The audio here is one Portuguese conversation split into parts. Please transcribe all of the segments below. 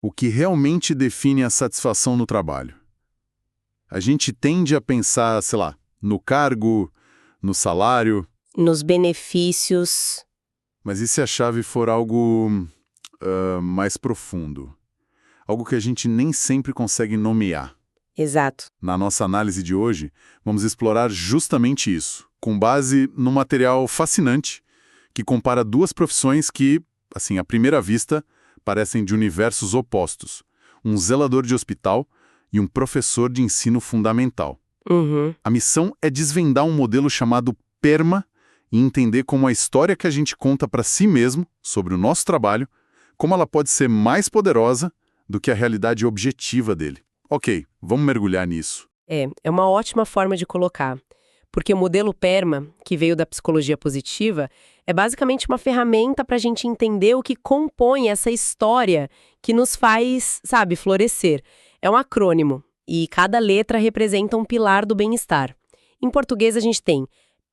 O que realmente define a satisfação no trabalho? A gente tende a pensar, sei lá, no cargo, no salário, Nos benefícios. mas e se a chave for algo mais profundo? Algo que a gente nem sempre consegue nomear. Exato. Na nossa análise de hoje, vamos explorar justamente isso, com base num material fascinante que compara duas profissões que, assim, à primeira vista, parecem de universos opostos. Um zelador de hospital e um professor de ensino fundamental. Uhum. A missão é desvendar um modelo chamado PERMA e entender como a história que a gente conta para si mesmo sobre o nosso trabalho, como ela pode ser mais poderosa do que a realidade objetiva dele. Ok, vamos mergulhar nisso. É uma ótima forma de colocar. Porque o modelo PERMA, que veio da psicologia positiva, é basicamente uma ferramenta para a gente entender o que compõe essa história que nos faz, sabe, florescer. É um acrônimo, e cada letra representa um pilar do bem-estar. Em português, a gente tem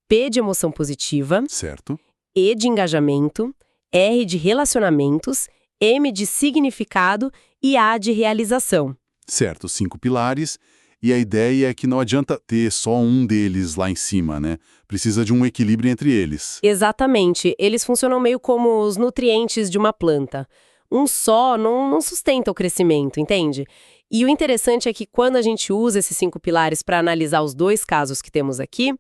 P de emoção positiva, Certo? E de engajamento, R de relacionamentos, M de significado e A de realização. Certo, 5 pilares, e a ideia é que não adianta ter só um deles lá em cima, né? Precisa de um equilíbrio entre eles. Exatamente, eles funcionam meio como os nutrientes de uma planta. Um só não sustenta o crescimento, entende? E o interessante é que quando a gente usa esses 5 pilares para analisar os dois casos que temos aqui,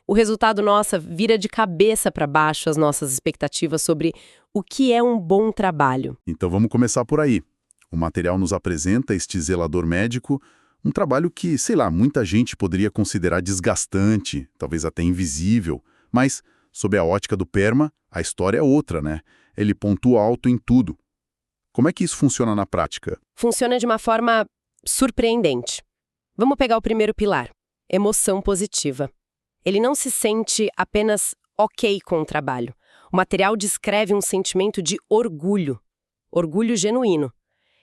o resultado nossa vira de cabeça para baixo as nossas expectativas sobre o que é um bom trabalho. Então vamos começar por aí. O material nos apresenta este zelador médico, um trabalho que, sei lá, muita gente poderia considerar desgastante, talvez até invisível, mas, sob a ótica do PERMA, a história é outra, né? Ele pontua alto em tudo. Como é que isso funciona na prática? Funciona de uma forma surpreendente. Vamos pegar o primeiro pilar, emoção positiva. Ele não se sente apenas ok com o trabalho. O material descreve um sentimento de orgulho genuíno.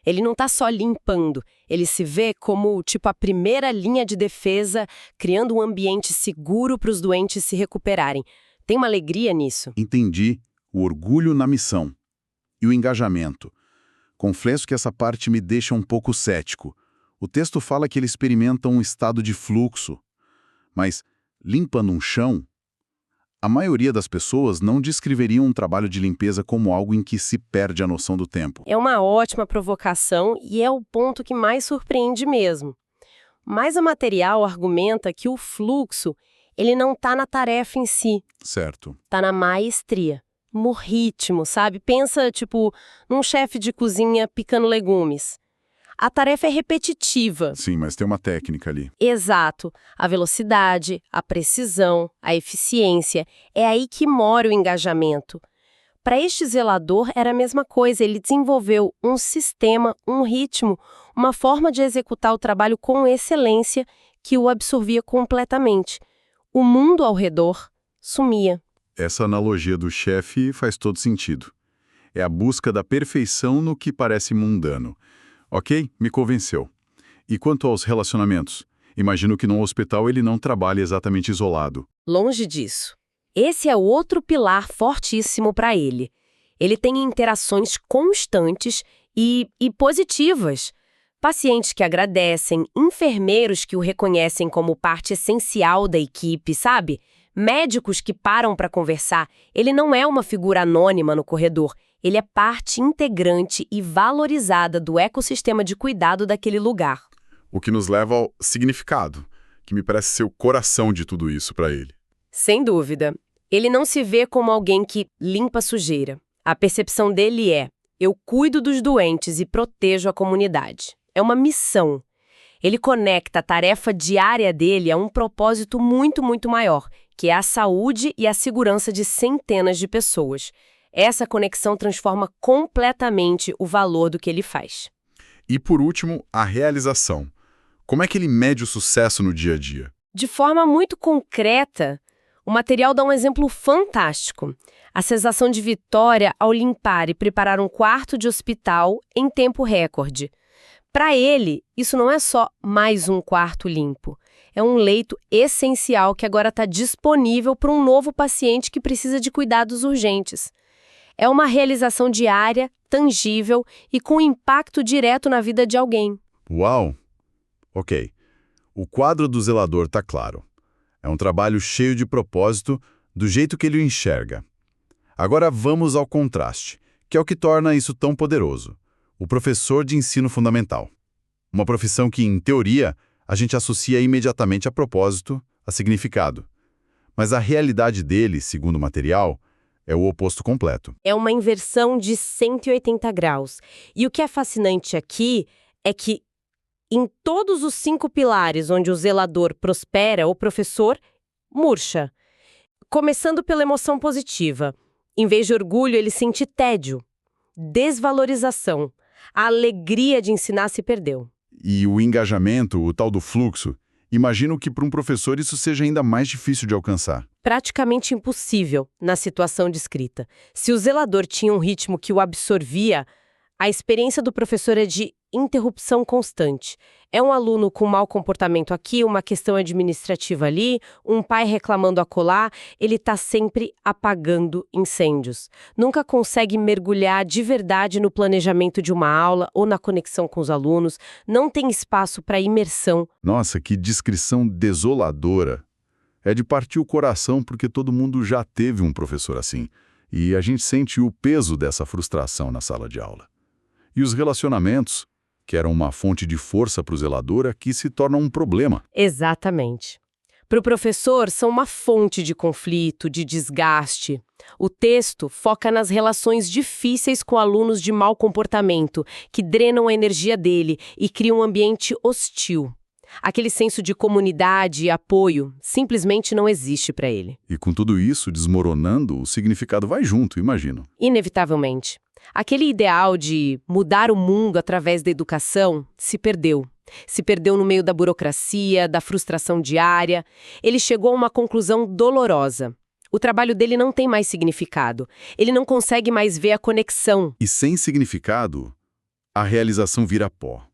Ele não está só limpando, ele se vê como, tipo, a primeira linha de defesa, criando um ambiente seguro para os doentes se recuperarem. Tem uma alegria nisso. Entendi o orgulho na missão e o engajamento. Confesso que essa parte me deixa um pouco cético. O texto fala que ele experimenta um estado de fluxo, mas limpando um chão, a maioria das pessoas não descreveria um trabalho de limpeza como algo em que se perde a noção do tempo. É uma ótima provocação e é o ponto que mais surpreende mesmo. Mas o material argumenta que o fluxo, ele não está na tarefa em si, Certo. está na maestria, no ritmo, sabe? Pensa, tipo, num chefe de cozinha picando legumes. A tarefa é repetitiva. Sim, mas tem uma técnica ali. Exato. A velocidade, a precisão, a eficiência. É aí que mora o engajamento. Para este zelador era a mesma coisa, ele desenvolveu um sistema, um ritmo, uma forma de executar o trabalho com excelência que o absorvia completamente. O mundo ao redor sumia. Essa analogia do chefe faz todo sentido. É a busca da perfeição no que parece mundano. Ok, me convenceu. E quanto aos relacionamentos? Imagino que num hospital ele não trabalhe exatamente isolado. Longe disso. Esse é outro pilar fortíssimo para ele. Ele tem interações constantes e positivas. Pacientes que agradecem, enfermeiros que o reconhecem como parte essencial da equipe, sabe? Médicos que param para conversar. Ele não é uma figura anônima no corredor. Ele é parte integrante e valorizada do ecossistema de cuidado daquele lugar. O que nos leva ao significado, que me parece ser o coração de tudo isso para ele. Sem dúvida. Ele não se vê como alguém que limpa sujeira. A percepção dele é: eu cuido dos doentes e protejo a comunidade. É uma missão. Ele conecta a tarefa diária dele a um propósito muito, muito maior, que é a saúde e a segurança de centenas de pessoas. Essa conexão transforma completamente o valor do que ele faz. E por último, a realização. Como é que ele mede o sucesso no dia a dia? De forma muito concreta, o material dá um exemplo fantástico. A sensação de vitória ao limpar e preparar um quarto de hospital em tempo recorde. Para ele, isso não é só mais um quarto limpo. É um leito essencial que agora está disponível para um novo paciente que precisa de cuidados urgentes. É uma realização diária, tangível e com impacto direto na vida de alguém. Uau! Ok. O quadro do zelador está claro. É um trabalho cheio de propósito, do jeito que ele o enxerga. Agora vamos ao contraste, que é o que torna isso tão poderoso. O professor de ensino fundamental. Uma profissão que, em teoria, a gente associa imediatamente a propósito, a significado. Mas a realidade dele, segundo o material, é o oposto completo. É uma inversão de 180 graus. E o que é fascinante aqui é que, em todos os 5 pilares onde o zelador prospera, o professor murcha. Começando pela emoção positiva. Em vez de orgulho, ele sente tédio, desvalorização. A alegria de ensinar se perdeu. E o engajamento, o tal do fluxo, imagino que para um professor isso seja ainda mais difícil de alcançar. Praticamente impossível na situação descrita. Se o zelador tinha um ritmo que o absorvia, a experiência do professor é de interrupção constante. É um aluno com mau comportamento aqui, uma questão administrativa ali, um pai reclamando acolá, ele está sempre apagando incêndios. Nunca consegue mergulhar de verdade no planejamento de uma aula ou na conexão com os alunos, não tem espaço para imersão. Nossa, que descrição desoladora. É de partir o coração porque todo mundo já teve um professor assim. E a gente sente o peso dessa frustração na sala de aula. E os relacionamentos, que eram uma fonte de força para o zelador, aqui se tornam um problema. Exatamente. Para o professor, são uma fonte de conflito, de desgaste. O texto foca nas relações difíceis com alunos de mau comportamento, que drenam a energia dele e criam um ambiente hostil. Aquele senso de comunidade e apoio simplesmente não existe para ele. E com tudo isso desmoronando, o significado vai junto, imagino. Inevitavelmente. Aquele ideal de mudar o mundo através da educação se perdeu. Se perdeu no meio da burocracia, da frustração diária. Ele chegou a uma conclusão dolorosa. O trabalho dele não tem mais significado. Ele não consegue mais ver a conexão. E sem significado, a realização vira pó.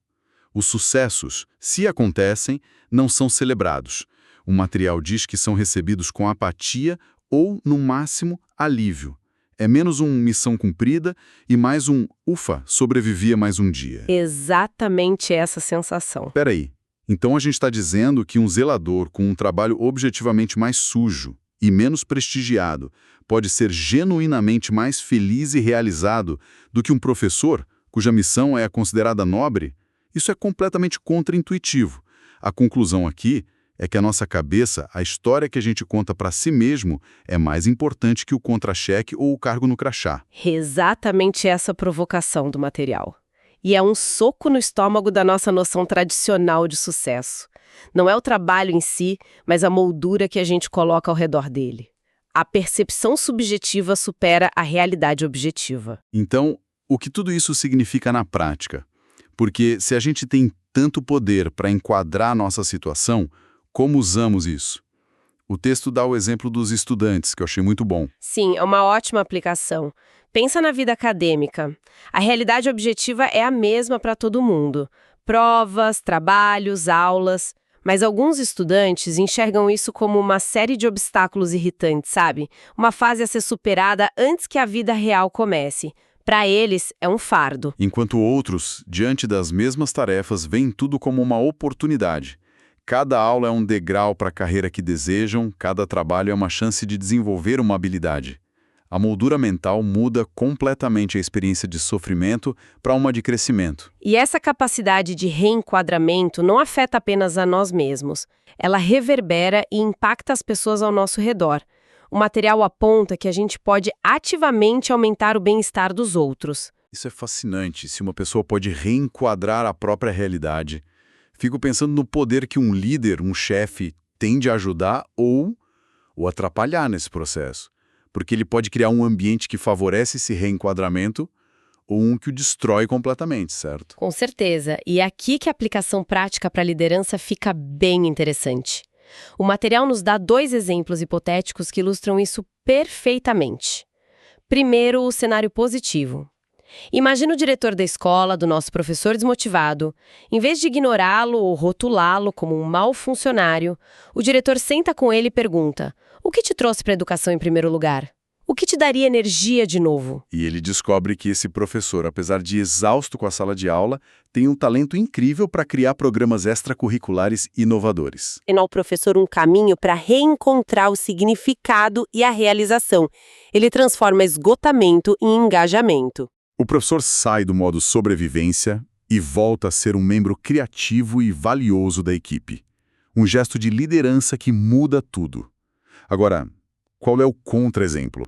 Os sucessos, se acontecem, não são celebrados. O material diz que são recebidos com apatia ou, no máximo, alívio. É menos missão cumprida e mais ufa, sobrevivia mais um dia. Exatamente essa sensação. Peraí, então a gente está dizendo que um zelador com um trabalho objetivamente mais sujo e menos prestigiado pode ser genuinamente mais feliz e realizado do que um professor cuja missão é considerada nobre? Isso é completamente contraintuitivo. A conclusão aqui é que a nossa cabeça, a história que a gente conta para si mesmo, é mais importante que o contra-cheque ou o cargo no crachá. Exatamente essa provocação do material. E é um soco no estômago da nossa noção tradicional de sucesso. Não é o trabalho em si, mas a moldura que a gente coloca ao redor dele. A percepção subjetiva supera a realidade objetiva. Então, o que tudo isso significa na prática? Porque se a gente tem tanto poder para enquadrar a nossa situação, como usamos isso? O texto dá o exemplo dos estudantes, que eu achei muito bom. Sim, é uma ótima aplicação. Pensa na vida acadêmica. A realidade objetiva é a mesma para todo mundo. Provas, trabalhos, aulas. Mas alguns estudantes enxergam isso como uma série de obstáculos irritantes, sabe? Uma fase a ser superada antes que a vida real comece. Para eles, é um fardo. Enquanto outros, diante das mesmas tarefas, veem tudo como uma oportunidade. Cada aula é um degrau para a carreira que desejam, cada trabalho é uma chance de desenvolver uma habilidade. A moldura mental muda completamente a experiência de sofrimento para uma de crescimento. E essa capacidade de reenquadramento não afeta apenas a nós mesmos. Ela reverbera e impacta as pessoas ao nosso redor. O material aponta que a gente pode ativamente aumentar o bem-estar dos outros. Isso é fascinante, se uma pessoa pode reenquadrar a própria realidade. Fico pensando no poder que um líder, um chefe, tem de ajudar ou atrapalhar nesse processo. Porque ele pode criar um ambiente que favorece esse reenquadramento ou um que o destrói completamente, certo? Com certeza. E é aqui que a aplicação prática para a liderança fica bem interessante. O material nos dá 2 exemplos hipotéticos que ilustram isso perfeitamente. Primeiro, o cenário positivo. Imagina o diretor da escola, do nosso professor desmotivado. Em vez de ignorá-lo ou rotulá-lo como um mau funcionário, o diretor senta com ele e pergunta: o que te trouxe para a educação em primeiro lugar? O que te daria energia de novo? E ele descobre que esse professor, apesar de exausto com a sala de aula, tem um talento incrível para criar programas extracurriculares inovadores. Ensinar ao professor um caminho para reencontrar o significado e a realização. Ele transforma esgotamento em engajamento. O professor sai do modo sobrevivência e volta a ser um membro criativo e valioso da equipe. Um gesto de liderança que muda tudo. Agora, qual é o contra-exemplo?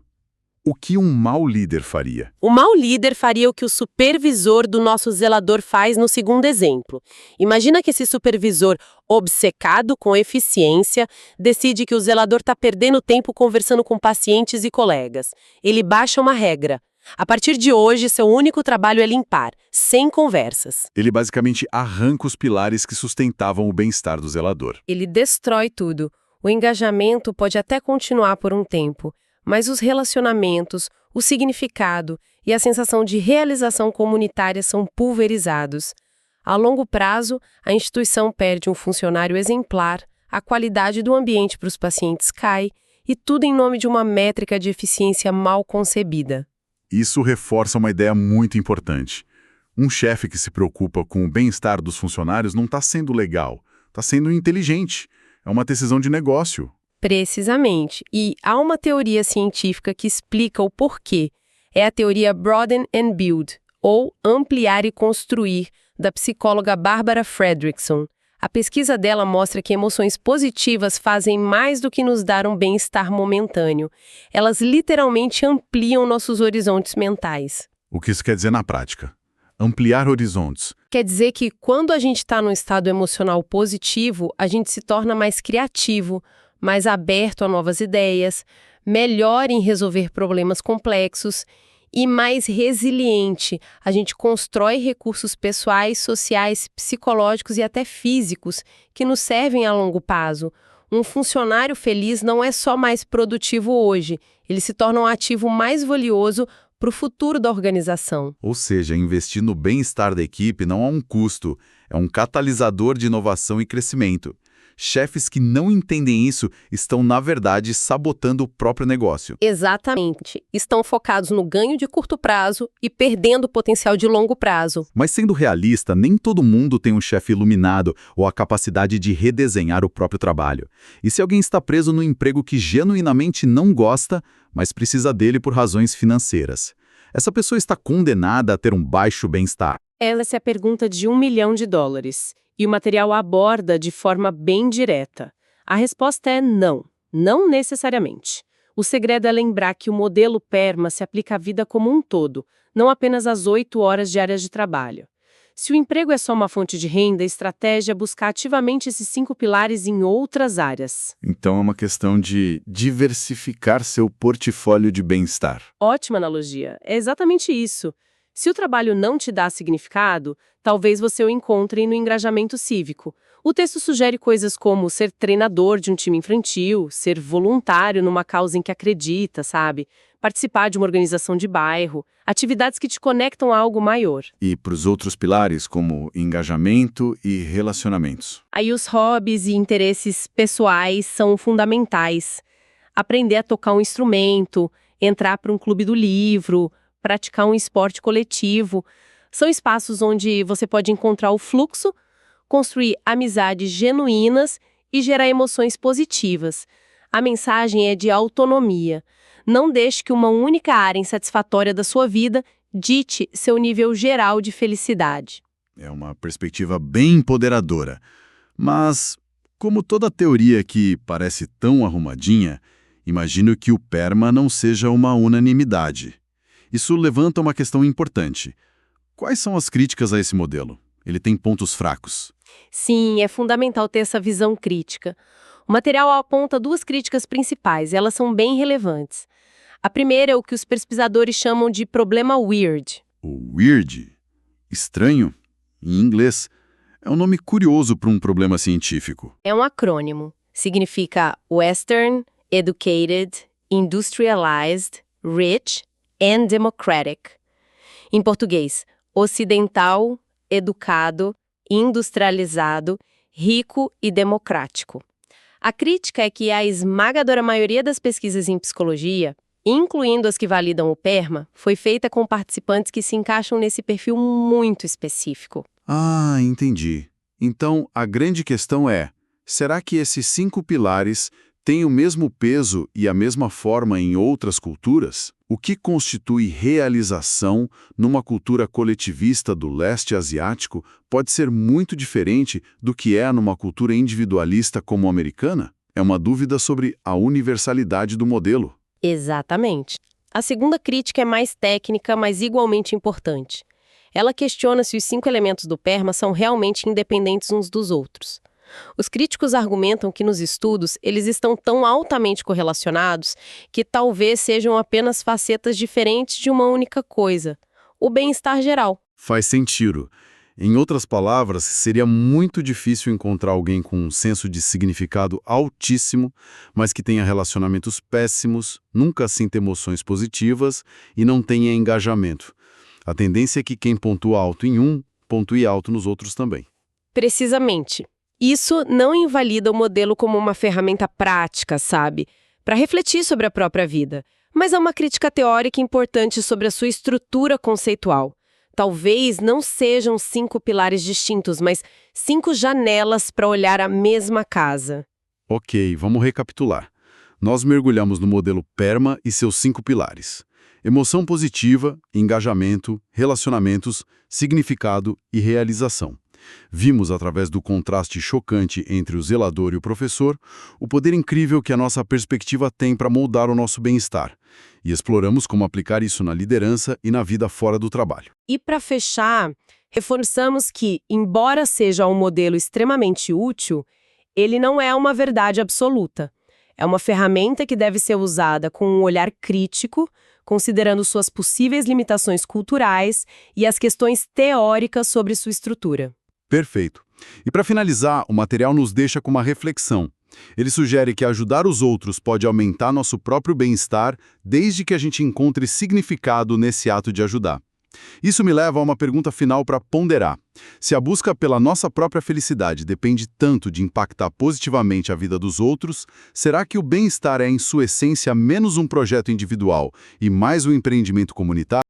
O que um mau líder faria? O mau líder faria o que o supervisor do nosso zelador faz no segundo exemplo. Imagina que esse supervisor, obcecado com eficiência, decide que o zelador está perdendo tempo conversando com pacientes e colegas. Ele baixa uma regra. A partir de hoje, seu único trabalho é limpar, sem conversas. Ele basicamente arranca os pilares que sustentavam o bem-estar do zelador. Ele destrói tudo. O engajamento pode até continuar por um tempo, mas os relacionamentos, o significado e a sensação de realização comunitária são pulverizados. A longo prazo, a instituição perde um funcionário exemplar, a qualidade do ambiente para os pacientes cai, e tudo em nome de uma métrica de eficiência mal concebida. Isso reforça uma ideia muito importante. Um chefe que se preocupa com o bem-estar dos funcionários não está sendo legal, está sendo inteligente. É uma decisão de negócio. Precisamente. E há uma teoria científica que explica o porquê. É a teoria Broaden and Build, ou ampliar e construir, da psicóloga Barbara Fredrickson. A pesquisa dela mostra que emoções positivas fazem mais do que nos dar um bem-estar momentâneo. Elas literalmente ampliam nossos horizontes mentais. O que isso quer dizer na prática? Ampliar horizontes. Quer dizer que quando a gente está num estado emocional positivo, a gente se torna mais criativo, mais aberto a novas ideias, melhor em resolver problemas complexos e mais resiliente. A gente constrói recursos pessoais, sociais, psicológicos e até físicos que nos servem a longo prazo. Um funcionário feliz não é só mais produtivo hoje, ele se torna um ativo mais valioso para o futuro da organização. Ou seja, investir no bem-estar da equipe não é um custo, é um catalisador de inovação e crescimento. Chefes que não entendem isso estão, na verdade, sabotando o próprio negócio. Exatamente. Estão focados no ganho de curto prazo e perdendo o potencial de longo prazo. Mas sendo realista, nem todo mundo tem um chefe iluminado ou a capacidade de redesenhar o próprio trabalho. E se alguém está preso no emprego que genuinamente não gosta, mas precisa dele por razões financeiras? Essa pessoa está condenada a ter um baixo bem-estar? Essa é a pergunta de $1 milhão. E o material aborda de forma bem direta. A resposta é não, não necessariamente. O segredo é lembrar que o modelo PERMA se aplica à vida como um todo, não apenas às 8 horas diárias de trabalho. Se o emprego é só uma fonte de renda, a estratégia é buscar ativamente esses 5 pilares em outras áreas. Então é uma questão de diversificar seu portfólio de bem-estar. Ótima analogia. É exatamente isso. Se o trabalho não te dá significado, talvez você o encontre no engajamento cívico. O texto sugere coisas como ser treinador de um time infantil, ser voluntário numa causa em que acredita, sabe? Participar de uma organização de bairro, atividades que te conectam a algo maior. E para os outros pilares, como engajamento e relacionamentos? Aí os hobbies e interesses pessoais são fundamentais. Aprender a tocar um instrumento, entrar para um clube do livro, praticar um esporte coletivo. São espaços onde você pode encontrar o fluxo, construir amizades genuínas e gerar emoções positivas. A mensagem é de autonomia. Não deixe que uma única área insatisfatória da sua vida dite seu nível geral de felicidade. É uma perspectiva bem empoderadora. Mas, como toda teoria que parece tão arrumadinha, imagino que o PERMA não seja uma unanimidade. Isso levanta uma questão importante. Quais são as críticas a esse modelo? Ele tem pontos fracos. Sim, é fundamental ter essa visão crítica. O material aponta 2 críticas principais, e elas são bem relevantes. A primeira é o que os pesquisadores chamam de problema weird. O weird, estranho, em inglês, é um nome curioso para um problema científico. É um acrônimo. Significa Western, Educated, Industrialized, Rich and Democratic. Em português, ocidental, educado, industrializado, rico e democrático. A crítica é que a esmagadora maioria das pesquisas em psicologia, incluindo as que validam o PERMA, foi feita com participantes que se encaixam nesse perfil muito específico. Ah, entendi. Então, a grande questão é, será que esses 5 pilares têm o mesmo peso e a mesma forma em outras culturas? O que constitui realização numa cultura coletivista do leste asiático pode ser muito diferente do que é numa cultura individualista como a americana? É uma dúvida sobre a universalidade do modelo. Exatamente. A segunda crítica é mais técnica, mas igualmente importante. Ela questiona se os 5 elementos do PERMA são realmente independentes uns dos outros. Os críticos argumentam que nos estudos eles estão tão altamente correlacionados que talvez sejam apenas facetas diferentes de uma única coisa, o bem-estar geral. Faz sentido. Em outras palavras, seria muito difícil encontrar alguém com um senso de significado altíssimo, mas que tenha relacionamentos péssimos, nunca sinta emoções positivas e não tenha engajamento. A tendência é que quem pontua alto em um, pontue alto nos outros também. Precisamente. Isso não invalida o modelo como uma ferramenta prática, sabe? Para refletir sobre a própria vida. Mas é uma crítica teórica importante sobre a sua estrutura conceitual. Talvez não sejam 5 pilares distintos, mas 5 janelas para olhar a mesma casa. Ok, vamos recapitular. Nós mergulhamos no modelo PERMA e seus 5 pilares. Emoção positiva, engajamento, relacionamentos, significado e realização. Vimos, através do contraste chocante entre o zelador e o professor, o poder incrível que a nossa perspectiva tem para moldar o nosso bem-estar. E exploramos como aplicar isso na liderança e na vida fora do trabalho. E para fechar, reforçamos que, embora seja um modelo extremamente útil, ele não é uma verdade absoluta. É uma ferramenta que deve ser usada com um olhar crítico, considerando suas possíveis limitações culturais e as questões teóricas sobre sua estrutura. Perfeito. E para finalizar, o material nos deixa com uma reflexão. Ele sugere que ajudar os outros pode aumentar nosso próprio bem-estar desde que a gente encontre significado nesse ato de ajudar. Isso me leva a uma pergunta final para ponderar. Se a busca pela nossa própria felicidade depende tanto de impactar positivamente a vida dos outros, será que o bem-estar é, em sua essência, menos um projeto individual e mais um empreendimento comunitário?